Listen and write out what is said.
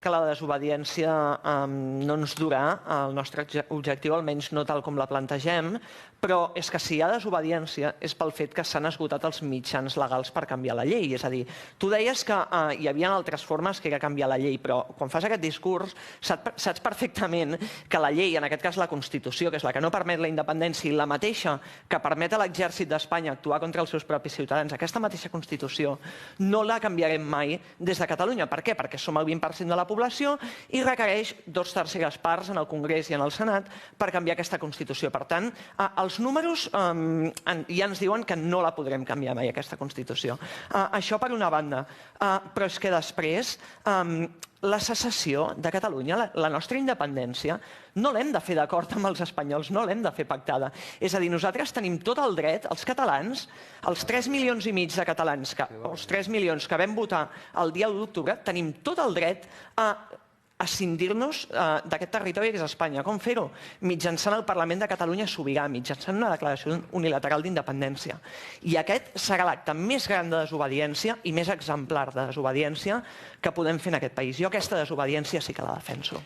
que la desobediència no ens durà al nostre objectiu, almenys no tal com la plantegem, però és que si hi ha desobediència és pel fet que s'han esgotat els mitjans legals per canviar la llei. És a dir, tu deies que hi havia altres formes que era canviar la llei, però quan fas aquest discurs saps perfectament que la llei, en aquest cas la Constitució, que és la que no permet la independència i la mateixa que permet a l'exèrcit d'Espanya actuar contra els seus propis ciutadans, aquesta mateixa Constitució no la canviarem mai des de Catalunya. Per què? Perquè som el 20% de la població i requereix 2/3 parts en el Congrés i en el Senat per canviar aquesta Constitució. Per tant, els números ja ens diuen que no la podrem canviar mai, aquesta Constitució. Això per una banda. Però és que després la secessió de Catalunya, la nostra independència, no l'hem de fer d'acord amb els espanyols, no l'hem de fer pactada. És a dir, nosaltres tenim tot el dret, els catalans, els 3,5 milions de catalans, els 3 milions que vam votar el dia 1 d'octubre, tenim tot el dret a escindir-nos d'aquest territori que és Espanya. Com fer-ho? Mitjançant el Parlament de Catalunya sobirà, mitjançant una declaració unilateral d'independència. I aquest serà l'acte més gran de desobediència i més exemplar de desobediència que podem fer en aquest país. Jo aquesta desobediència sí que la defenso.